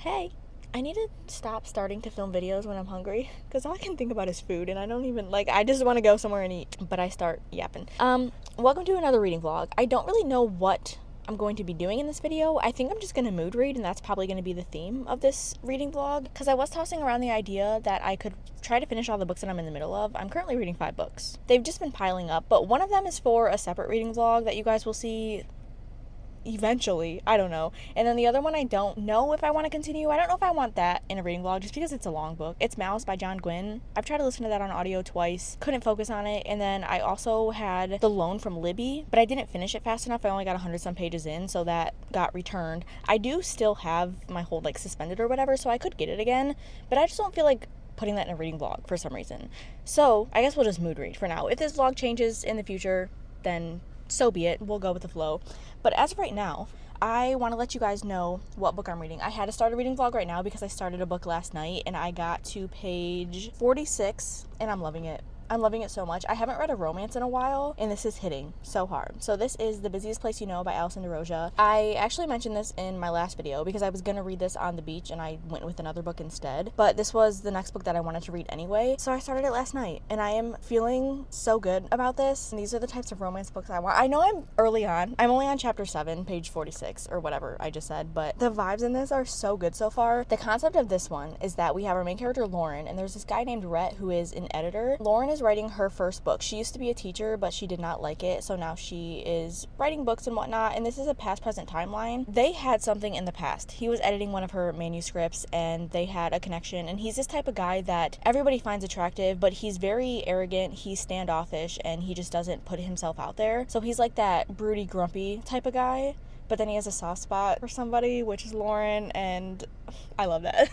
Hey, I need to stop starting to film videos when I'm hungry because all I can think about is food and I don't even I just want to go somewhere and eat, but I start yapping. Welcome to another reading vlog. I don't really know what I'm going to be doing in this video. I think I'm just going to mood read, and that's probably going to be the theme of this reading vlog because I was tossing around the idea that I could try to finish all the books that I'm in the middle of. I'm currently reading 5 books. They've just been piling up, but one of them is for a separate reading vlog that you guys will see eventually. I don't know. And then the other one, I don't know if I want to continue. I don't know if I want that in a reading vlog just because it's a long book. It's Mouse by John Gwynne. I've tried to listen to that on audio twice. Couldn't focus on it. And then I also had The Loan from Libby, but I didn't finish it fast enough. I only got 100 some pages in, so that got returned. I do still have my hold suspended or whatever, so I could get it again, but I just don't feel like putting that in a reading vlog for some reason. So I guess we'll just mood read for now. If this vlog changes in the future, then so be it. We'll go with the flow. But as of right now, I want to let you guys know what book I'm reading. I had to start a reading vlog right now because I started a book last night and I got to page 46 and I'm loving it. I'm loving it so much. I haven't read a romance in a while, and this is hitting so hard. So this is The Busiest Place You Know by Alison DeRosa. I actually mentioned this in my last video because I was going to read this on the beach, and I went with another book instead. But this was the next book that I wanted to read anyway, so I started it last night, and I am feeling so good about this. And these are the types of romance books I want. I know I'm early on. I'm only on chapter 7, page 46, or whatever I just said, but the vibes in this are so good so far. The concept of this one is that we have our main character, Lauren, and there's this guy named Rhett who is an editor. Lauren is writing her first book. She used to be a teacher, but she did not like it, so now she is writing books and whatnot, and this is a past-present timeline. They had something in the past. He was editing one of her manuscripts, and they had a connection, and he's this type of guy that everybody finds attractive, but he's very arrogant, he's standoffish, and he just doesn't put himself out there. So he's like that broody, grumpy type of guy, but then he has a soft spot for somebody, which is Lauren, and I love that.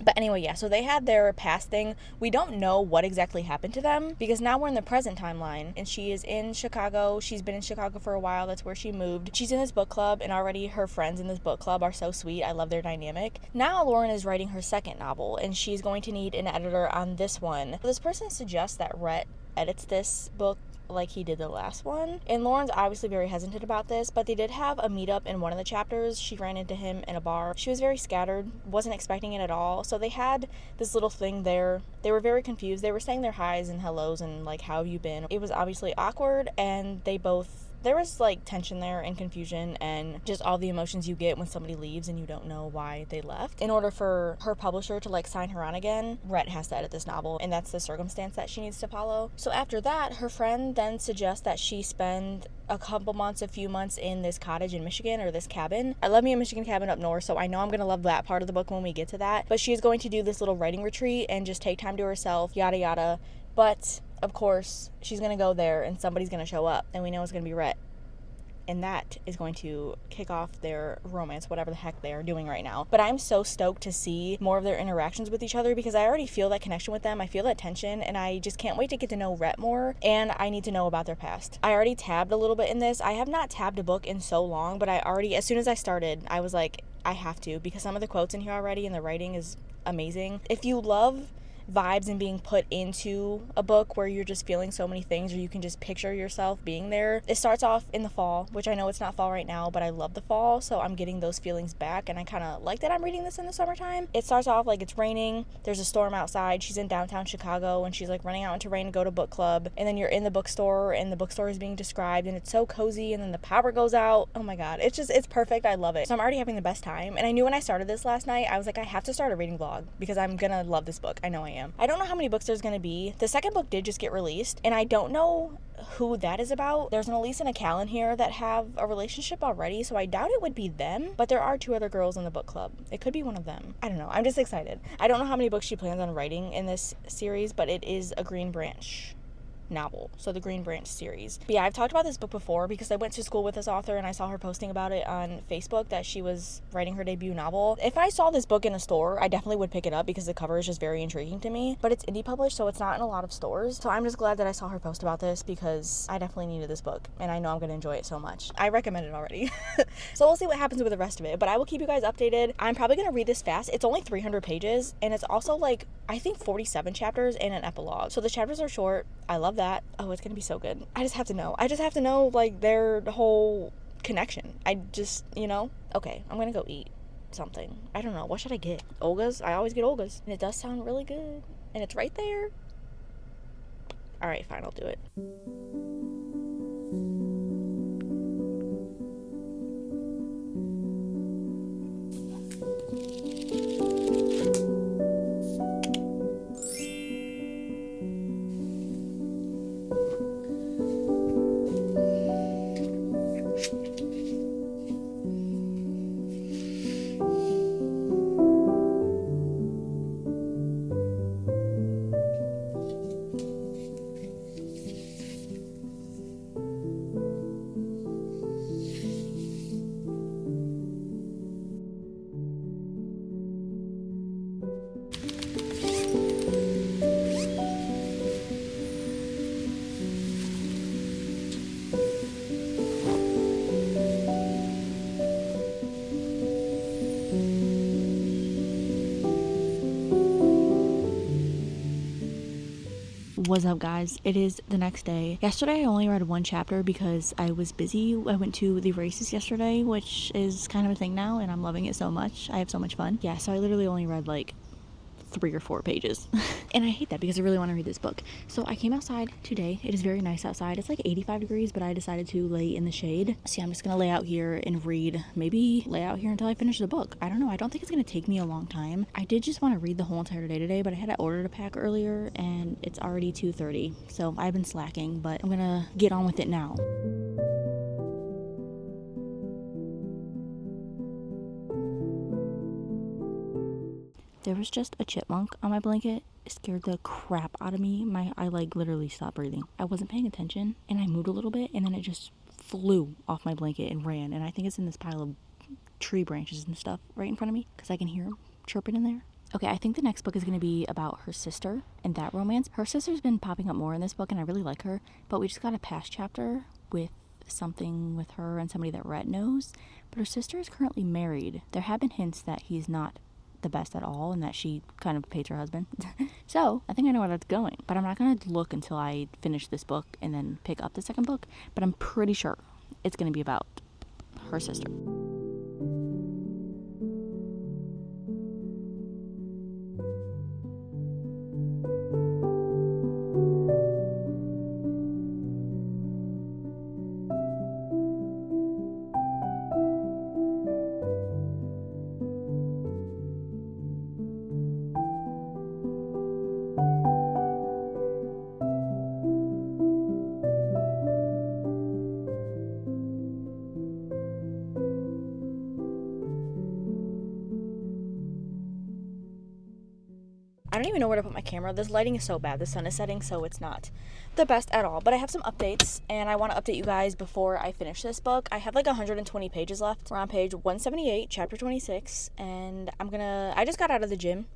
But anyway, yeah, so they had their past thing. We don't know what exactly happened to them because now we're in the present timeline, and she is in Chicago. She's been in Chicago for a while. That's where she moved. She's in this book club, and already her friends in this book club are so sweet. I love their dynamic. Now Lauren is writing her second novel, and she's going to need an editor on this one. This person suggests that Rhett edits this book like he did the last one, and Lauren's obviously very hesitant about this, but they did have a meetup in one of the chapters. She ran into him in a bar. She was very scattered, wasn't expecting it at all, so they had this little thing there. They were very confused. They were saying their highs and hellos and how have you been. It was obviously awkward, and there was tension there and confusion and just all the emotions you get when somebody leaves and you don't know why they left. In order for her publisher to sign her on again, Rhett has to edit this novel, and that's the circumstance that she needs to follow. So after that, her friend then suggests that she spend a few months in this cottage in Michigan, or this cabin. I love me a Michigan cabin up north, so I know I'm gonna love that part of the book when we get to that. But she's going to do this little writing retreat and just take time to herself, yada yada. But of course, she's gonna go there and somebody's gonna show up, and we know it's gonna be Rhett. And that is going to kick off their romance, whatever the heck they are doing right now. But I'm so stoked to see more of their interactions with each other because I already feel that connection with them. I feel that tension, and I just can't wait to get to know Rhett more, and I need to know about their past. I already tabbed a little bit in this. I have not tabbed a book in so long, but as soon as I started, I was like, I have to, because some of the quotes in here already and the writing is amazing. If you love vibes and being put into a book where you're just feeling so many things, or you can just picture yourself being there. It starts off in the fall, which I know it's not fall right now, but I love the fall, so I'm getting those feelings back, and I kind of like that I'm reading this in the summertime. It starts off it's raining, there's a storm outside, she's in downtown Chicago, and she's running out into rain to go to book club, and then you're in the bookstore, and the bookstore is being described, and it's so cozy, and then the power goes out. Oh my god, it's perfect. I love it. So I'm already having the best time, and I knew when I started this last night, I was like, I have to start a reading vlog because I'm gonna love this book. I know I am. I don't know how many books there's going to be. The second book did just get released, and I don't know who that is about. There's an Elise and a Callan here that have a relationship already, so I doubt it would be them, but there are 2 other girls in the book club. It could be one of them. I don't know. I'm just excited. I don't know how many books she plans on writing in this series, but it is a Green Branch novel, so the Green Branch series. But yeah, I've talked about this book before because I went to school with this author and I saw her posting about it on Facebook that she was writing her debut novel. If I saw this book in a store, I definitely would pick it up because the cover is just very intriguing to me, but it's indie published, so it's not in a lot of stores. So I'm just glad that I saw her post about this because I definitely needed this book, and I know I'm going to enjoy it so much. I recommend it already. So we'll see what happens with the rest of it, but I will keep you guys updated. I'm probably going to read this fast. It's only 300 pages, and it's also I think 47 chapters and an epilogue. So the chapters are short. I love that. Oh, it's gonna be so good. I just have to know their whole connection. Okay, I'm gonna go eat. something. I don't know. What should I get? Olga's? I always get Olga's. And it does sound really good. And it's right there. All right, fine. I'll do it. What's up, guys? It is the next day. Yesterday I only read one chapter because I was busy. I went to the races yesterday, which is kind of a thing now, and I'm loving it so much. I have so much fun. Yeah, so I literally only read like 3 or 4 pages. And I hate that because I really want to read this book. So I came outside today. It is very nice outside. It's like 85 degrees, but I decided to lay in the shade. So yeah, I'm just gonna lay out here and read. Maybe lay out here until I finish the book. I don't know. I don't think it's gonna take me a long time. I did just want to read the whole entire day today, but I had to order a pack earlier and it's already 2:30. So I've been slacking, but I'm gonna get on with it now. There was just a chipmunk on my blanket. It scared the crap out of me. I like literally stopped breathing. I wasn't paying attention and I moved a little bit and then it just flew off my blanket and ran. And I think it's in this pile of tree branches and stuff right in front of me because I can hear him chirping in there. Okay, I think the next book is going to be about her sister and that romance. Her sister's been popping up more in this book and I really like her, but we just got a past chapter with something with her and somebody that Rhett knows. But her sister is currently married. There have been hints that he's not the best at all and that she kind of hates her husband. So I think I know where that's going, but I'm not going to look until I finish this book and then pick up the second book, but I'm pretty sure it's going to be about her sister. I don't even know where to put my camera. This lighting is so bad. The sun is setting, so it's not the best at all. But I have some updates, and I want to update you guys before I finish this book. I have like 120 pages left. We're on page 178, chapter 26, and I just got out of the gym,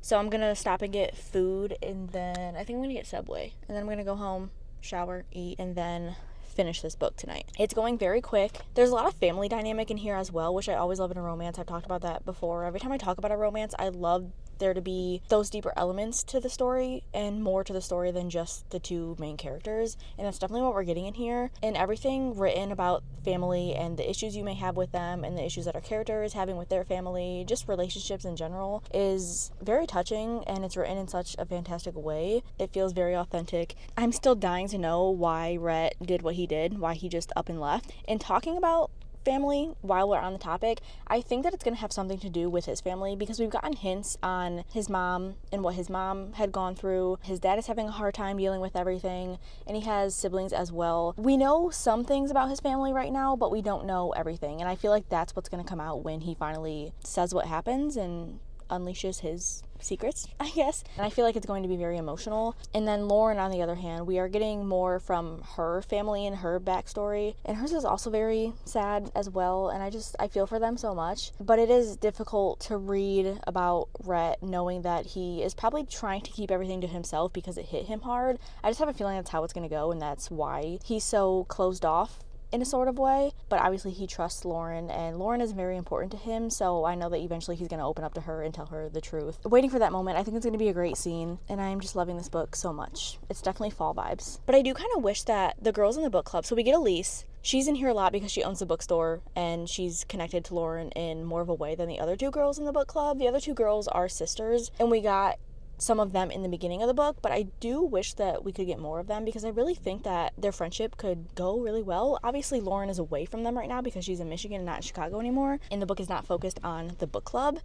so I'm going to stop and get food, and then I think I'm going to get Subway. And then I'm going to go home, shower, eat, and then finish this book tonight. It's going very quick. There's a lot of family dynamic in here as well, which I always love in a romance. I've talked about that before. Every time I talk about a romance, I love there to be those deeper elements to the story and more to the story than just the two main characters, and that's definitely what we're getting in here. And everything written about family and the issues you may have with them and the issues that our character is having with their family, just relationships in general, is very touching, and it's written in such a fantastic way. It feels very authentic. I'm still dying to know why Rhett did what he did, why he just up and left. And talking about family while we're on the topic, I think that it's going to have something to do with his family, because we've gotten hints on his mom and what his mom had gone through. His dad is having a hard time dealing with everything, and he has siblings as well. We know some things about his family right now, but we don't know everything, and I feel like that's what's going to come out when he finally says what happens and unleashes his secrets, I guess. And I feel like it's going to be very emotional. And then Lauren, on the other hand, we are getting more from her family and her backstory, and hers is also very sad as well, and I feel for them so much. But it is difficult to read about Rhett knowing that he is probably trying to keep everything to himself because it hit him hard. I just have a feeling that's how it's going to go, and that's why he's so closed off in a sort of way. But obviously he trusts Lauren, and Lauren is very important to him, so I know that eventually he's going to open up to her and tell her the truth. Waiting for that moment. I think it's going to be a great scene, and I'm just loving this book so much. It's definitely fall vibes. But I do kind of wish that the girls in the book club, so we get Elise, she's in here a lot because she owns the bookstore and she's connected to Lauren in more of a way than the other 2 girls in the book club. The other 2 girls are sisters, and we got some of them in the beginning of the book, but I do wish that we could get more of them because I really think that their friendship could go really well. Obviously, Lauren is away from them right now because she's in Michigan and not in Chicago anymore, and the book is not focused on the book club,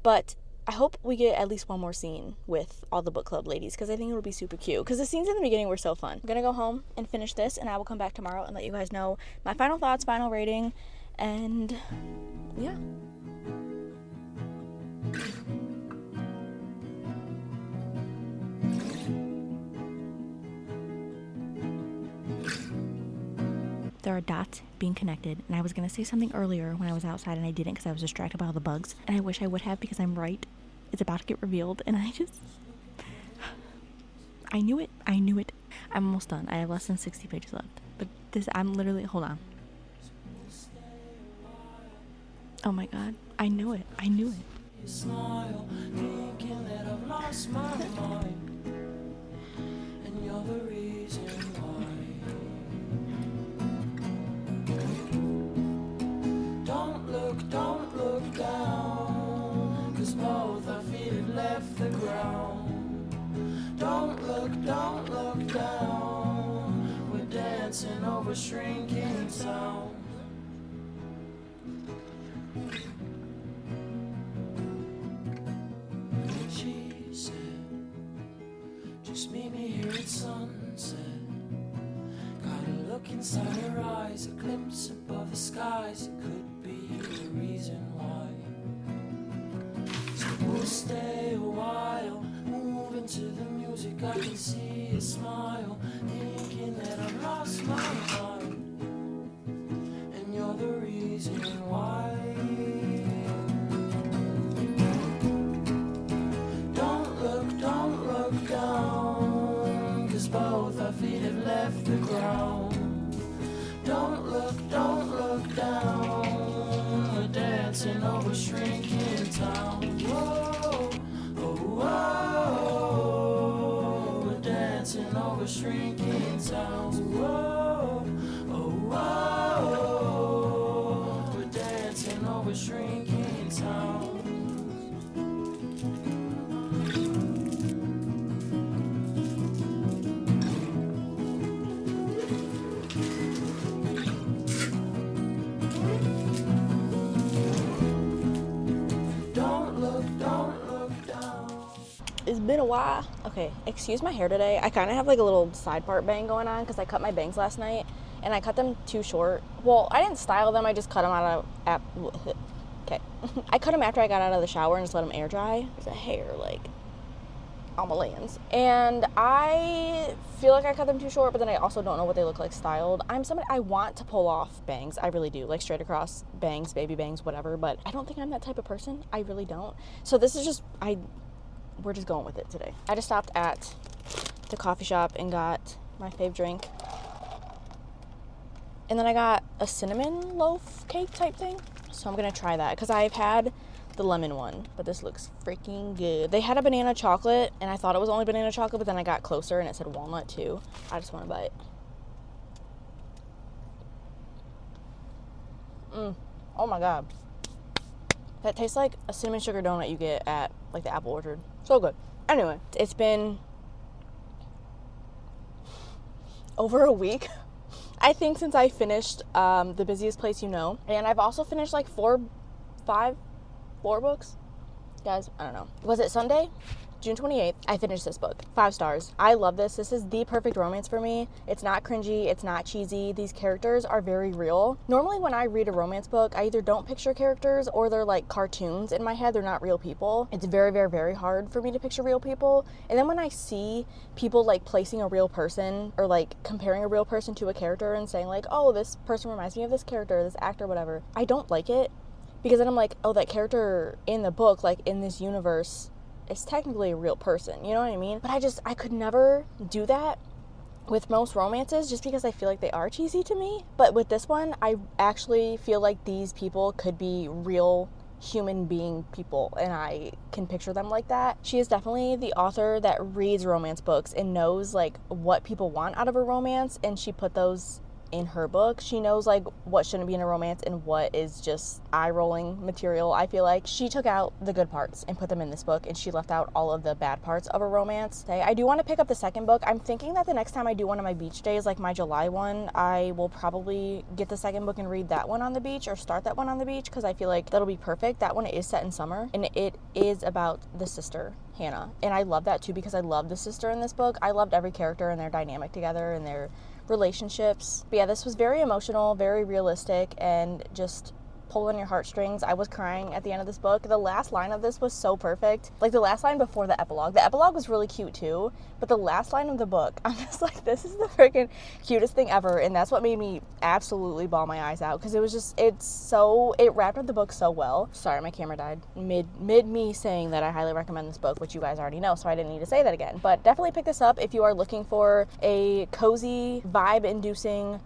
but I hope we get at least one more scene with all the book club ladies because I think it would be super cute because the scenes in the beginning were so fun. I'm gonna go home and finish this, and I will come back tomorrow and let you guys know my final thoughts, final rating, and yeah. There are dots being connected, and I was going to say something earlier when I was outside and I didn't because I was distracted by all the bugs, and I wish I would have because I'm right. It's about to get revealed, and I knew it. I'm almost done. I have less than 60 pages left, but I'm literally, hold on. Oh my god, I knew it. You smile, thinking that I've lost my mind, and you're the reason why. Don't look down, 'cause both our feet have left the ground. Don't look down, we're dancing over shrinking town. She said, just meet me here at sunset. Got a look inside her eyes, a glimpse above the skies. It could be the reason why. So we'll stay a while, moving to the music. I can see a smile, thinking that I've lost my mind, and you're the reason why. Don't look down, 'cause both our feet have left the ground. Don't look down, we're dancing over shrinking town. Whoa, oh, whoa, we're dancing over shrinking town. Whoa, oh, whoa, we're dancing over shrinking town. It's been a while. Okay, excuse my hair today. I kind of have like a little side part bang going on because I cut my bangs last night and I cut them too short. Well, I didn't style them. I just cut them out of okay. I cut them after I got out of the shower and just let them air dry. There's a hair like on my lens. And I feel like I cut them too short, but then I also don't know what they look like styled. I'm somebody, I want to pull off bangs. I really do. Like straight across bangs, baby bangs, whatever. But I don't think I'm that type of person. I really don't. So this is just, we're just going with it today. I just stopped at the coffee shop and got my fave drink. And then I got a cinnamon loaf cake type thing. So I'm going to try that because I've had the lemon one, but this looks freaking good. They had a banana chocolate and I thought it was only banana chocolate, but then I got closer and it said walnut too. I just want to bite. Oh my god. That tastes like a cinnamon sugar donut you get at like the Apple Orchard. So good. Anyway, it's been over a week, I think, since I finished The Busiest Place You Know. And I've also finished like four books. Guys, I don't know. Was it Sunday? June 28th, I finished this book. 5 stars. I love this. This is the perfect romance for me. It's not cringy. It's not cheesy. These characters are very real. Normally when I read a romance book, I either don't picture characters or they're like cartoons in my head. They're not real people. It's very, very, very hard for me to picture real people. And then when I see people like placing a real person or like comparing a real person to a character and saying like, oh, this person reminds me of this character, this actor, whatever, I don't like it. Because then I'm like, oh, that character in the book, like in this universe, is technically a real person, you know what I mean? But I could never do that with most romances just because I feel like they are cheesy to me. But with this one, I actually feel like these people could be real human being people and I can picture them like that. She is definitely the author that reads romance books and knows like what people want out of a romance, and she put those in her book. She knows like what shouldn't be in a romance and what is just eye-rolling material. I feel like she took out the good parts and put them in this book, and she left out all of the bad parts of a romance. Okay, I do want to pick up the second book. I'm thinking that the next time I do one of my beach days, like my July one, I will probably get the second book and read that one on the beach, or start that one on the beach, because I feel like that'll be perfect. That one is set in summer, and it is about the sister Hannah, and I love that too because I love the sister in this book. I loved every character and their dynamic together and their relationships. But yeah, this was very emotional, very realistic, and just pulled on your heartstrings. I was crying at the end of this book. The last line of this was so perfect. Like the last line before the epilogue. The epilogue was really cute too, but the last line of the book, I'm just like, this is the freaking cutest thing ever, and that's what made me absolutely bawl my eyes out, because it was just, it wrapped up the book so well. Sorry, my camera died mid me saying that I highly recommend this book, which you guys already know, so I didn't need to say that again. But definitely pick this up if you are looking for a cozy, vibe-inducing,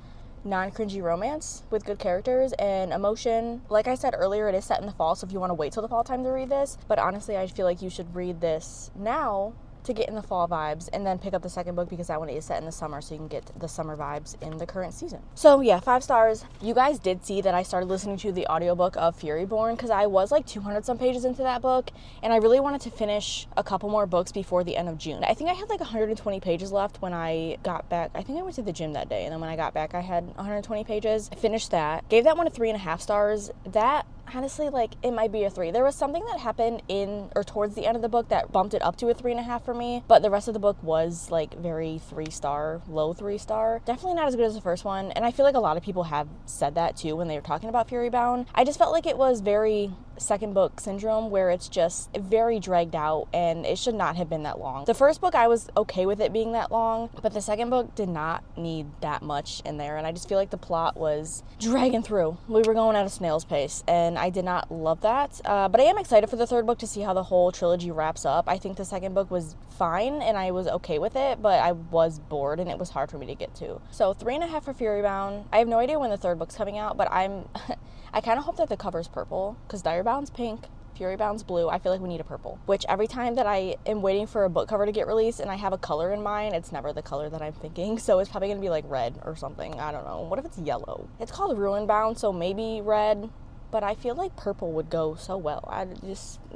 non-cringy romance with good characters and emotion. Like I said earlier, it is set in the fall, so if you want to wait till the fall time to read this, but honestly I feel like you should read this now to get in the fall vibes, and then pick up the second book because that one is set in the summer, so you can get the summer vibes in the current season. So yeah, 5 stars. You guys did see that I started listening to the audiobook of Furyborn, because I was like 200 some pages into that book, and I really wanted to finish a couple more books before the end of June. I think I had like 120 pages left when I got back. I think I went to the gym that day, and then when I got back I had 120 pages. I finished that, gave that one a 3.5 stars. That honestly, like, it might be a 3. There was something that happened in or towards the end of the book that bumped it up to a 3.5 for me, but the rest of the book was like very 3-star, low 3-star. Definitely not as good as the first one, and I feel like a lot of people have said that too when they were talking about Furybound. I just felt like it was very second book syndrome, where it's just very dragged out, and it should not have been that long. The first book, I was okay with it being that long, but the second book did not need that much in there, and I just feel like the plot was dragging through. We were going at a snail's pace, and I did not love that, but I am excited for the third book to see how the whole trilogy wraps up. I think the second book was fine, and I was okay with it, but I was bored, and it was hard for me to get to. So 3.5 for Furybound. I have no idea when the third book's coming out, but I kind of hope that the cover's purple, because Direbound's pink, Furybound's blue. I feel like we need a purple, which every time that I am waiting for a book cover to get released and I have a color in mind, it's never the color that I'm thinking, so it's probably going to be like red or something. I don't know. What if it's yellow? It's called Ruinbound, so maybe red, but I feel like purple would go so well.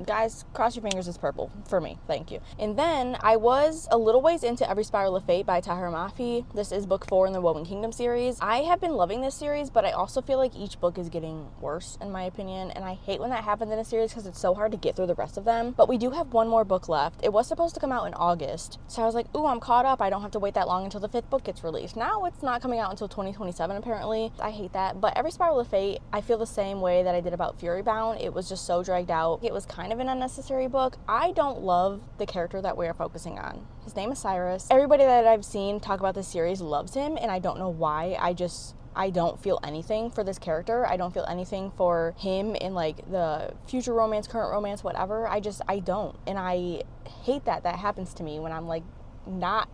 Guys, cross your fingers, it's purple for me. Thank you. And then I was a little ways into Every Spiral of Fate by Tahir Mafi. This is book 4 in the Woven Kingdom series. I have been loving this series, but I also feel like each book is getting worse in my opinion, and I hate when that happens in a series because it's so hard to get through the rest of them. But we do have one more book left. It was supposed to come out in August, so I was like, ooh, I'm caught up. I don't have to wait that long until the 5th book gets released. Now it's not coming out until 2027 apparently. I hate that. But Every Spiral of Fate, I feel the same way that I did about Furybound. It was just so dragged out. It was kind of an unnecessary book. I don't love the character that we are focusing on. His name is Cyrus. Everybody that I've seen talk about this series loves him, and I don't know why. I don't feel anything for this character. I don't feel anything for him in like the future romance, current romance, whatever. I don't. And I hate that happens to me when I'm like not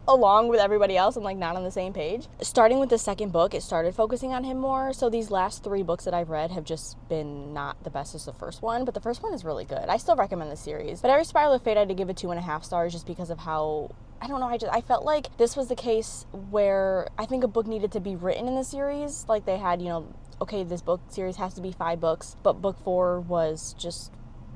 along with everybody else and like not on the same page. Starting with the second book, it started focusing on him more, so these last 3 books that I've read have just been not the best as the first one, but the first one is really good. I still recommend the series. But Every Spiral of Fate, I had to give it 2.5 stars just because of how, I don't know, I felt like this was the case where I think a book needed to be written in the series. Like they had, okay, this book series has to be 5 books, but book 4 was just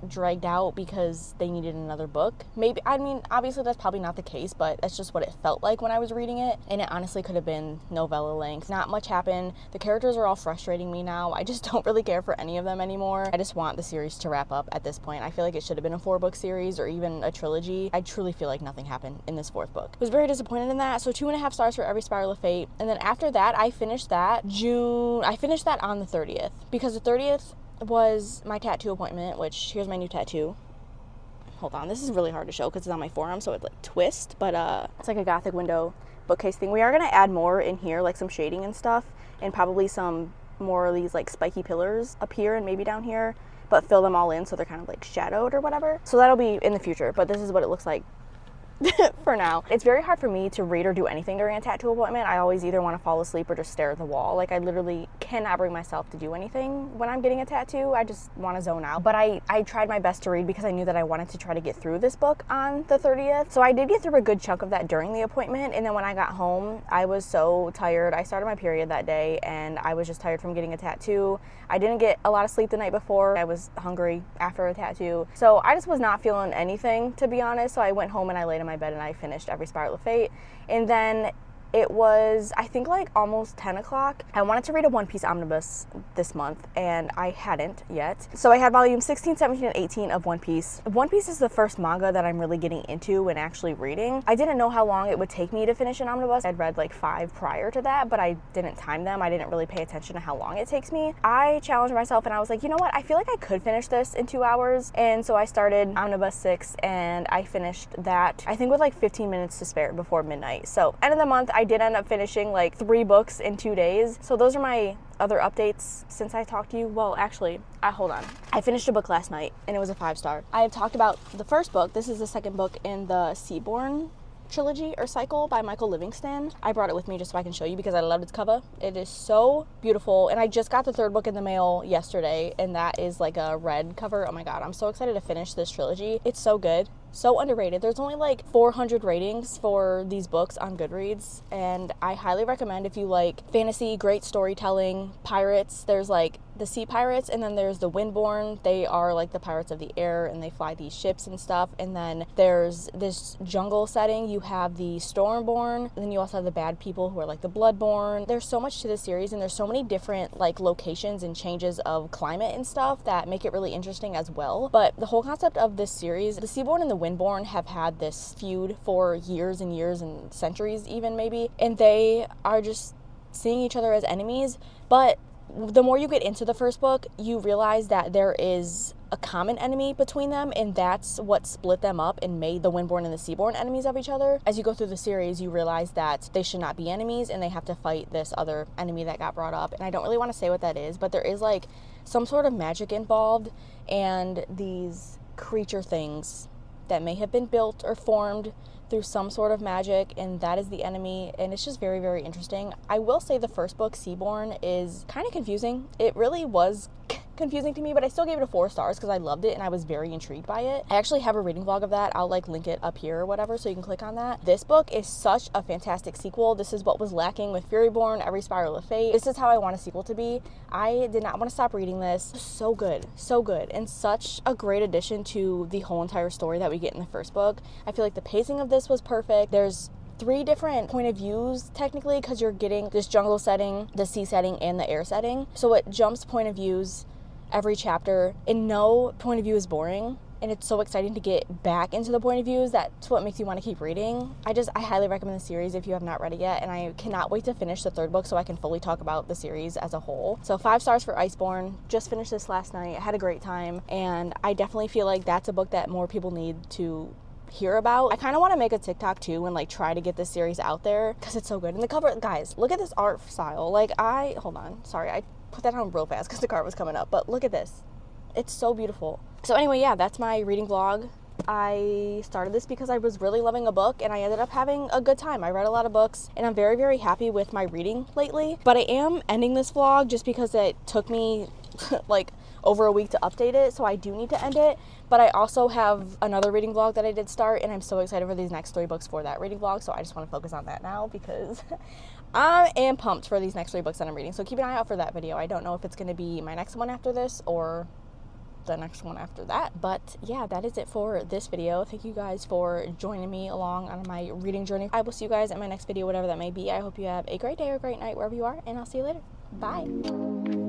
dragged out because they needed another book. Maybe, I mean, obviously that's probably not the case, but that's just what it felt like when I was reading it, and it honestly could have been novella length. Not much happened. The characters are all frustrating me now. I just don't really care for any of them anymore. I just want the series to wrap up at this point. I feel like it should have been a 4-book series or even a trilogy. I truly feel like nothing happened in this 4th book. I was very disappointed in that, so 2.5 stars for Every Spiral of Fate. And then after that, I finished that on the 30th, because the 30th was my tattoo appointment, which, here's my new tattoo. Hold on, this is really hard to show because it's on my forearm, so it like twists, but it's like a gothic window bookcase thing. We are going to add more in here, like some shading and stuff, and probably some more of these like spiky pillars up here and maybe down here, but fill them all in so they're kind of like shadowed or whatever. So that'll be in the future, but this is what it looks like for now. It's very hard for me to read or do anything during a tattoo appointment. I always either want to fall asleep or just stare at the wall. Like I literally cannot bring myself to do anything when I'm getting a tattoo. I just want to zone out. But I tried my best to read because I knew that I wanted to try to get through this book on the 30th. So I did get through a good chunk of that during the appointment, and then when I got home, I was so tired. I started my period that day, and I was just tired from getting a tattoo. I didn't get a lot of sleep the night before. I was hungry after a tattoo. So I just was not feeling anything, to be honest. So I went home and I laid in my bed and I finished every Spiral of Fate. And then it was, I think, like almost 10 o'clock. I wanted to read a One Piece omnibus this month, and I hadn't yet. So I had volumes 16, 17, and 18 of One Piece. One Piece is the first manga that I'm really getting into and actually reading. I didn't know how long it would take me to finish an omnibus. I'd read like 5 prior to that, but I didn't time them. I didn't really pay attention to how long it takes me. I challenged myself and I was like, you know what? I feel like I could finish this in 2 hours. And so I started omnibus 6 and I finished that, I think, with like 15 minutes to spare before midnight. So end of the month, I did end up finishing like 3 books in 2 days. So those are my other updates since I talked to you. Well, actually, hold on. I finished a book last night and it was a 5-star. I have talked about the first book. This is the second book in the Seaborn trilogy or cycle by Michael Livingston. I brought it with me just so I can show you because I loved its cover. It is so beautiful, and I just got the 3rd book in the mail yesterday, and that is like a red cover. Oh my god, I'm so excited to finish this trilogy. It's so good. So underrated. There's only like 400 ratings for these books on Goodreads, and I highly recommend if you like fantasy, great storytelling, pirates. There's like the sea pirates, and then there's the Windborn. They are like the pirates of the air, and they fly these ships and stuff. And then there's this jungle setting. You have the Stormborn, and then you also have the bad people who are like the Bloodborn. There's so much to this series, and there's so many different like locations and changes of climate and stuff that make it really interesting as well. But the whole concept of this series, the Seaborn and the Windborn have had this feud for years and years and centuries even maybe, and they are just seeing each other as enemies. But the more you get into the first book, you realize that there is a common enemy between them, and that's what split them up and made the Windborn and the Seaborn enemies of each other. As you go through the series, you realize that they should not be enemies, and they have to fight this other enemy that got brought up. And I don't really want to say what that is, but there is like some sort of magic involved, and these creature things that may have been built or formed through some sort of magic, and that is the enemy, and it's just very, very interesting. I will say the first book, Seaborn, is kind of confusing. It really was confusing to me, but I still gave it a 4 stars because I loved it and I was very intrigued by it. I actually have a reading vlog of that. I'll like link it up here or whatever so you can click on that. This book is such a fantastic sequel. This is what was lacking with Furyborn, Every Spiral of Fate. This is how I want a sequel to be. I did not want to stop reading this. So good, and such a great addition to the whole entire story that we get in the first book. I feel like the pacing of this was perfect. There's 3 different point of views technically because you're getting this jungle setting, the sea setting, and the air setting. So it jumps point of views every chapter, and no point of view is boring, and it's so exciting to get back into the point of views. That's what makes you want to keep reading. I highly recommend the series if you have not read it yet, and I cannot wait to finish the 3rd book so I can fully talk about the series as a whole. So 5 stars for Iceborn. Just finished this last night. I had a great time, and I definitely feel like that's a book that more people need to hear about. I kind of want to make a TikTok too and like try to get this series out there because it's so good. And the cover, guys, look at this art style. Like hold on, sorry, I put that on real fast because the car was coming up, but look at this. It's so beautiful. So anyway, yeah, that's my reading vlog. I started this because I was really loving a book and I ended up having a good time. I read a lot of books and I'm very, very happy with my reading lately. But I am ending this vlog just because it took me like over a week to update it, so I do need to end it. But I also have another reading vlog that I did start, and I'm so excited for these next 3 books for that reading vlog, so I just want to focus on that now because I am pumped for these next 3 books that I'm reading. So keep an eye out for that video. I don't know if it's going to be my next one after this or the next one after that, but yeah, that is it for this video. Thank you guys for joining me along on my reading journey. I will see you guys in my next video, whatever that may be. I hope you have a great day or great night wherever you are, and I'll see you later. Bye.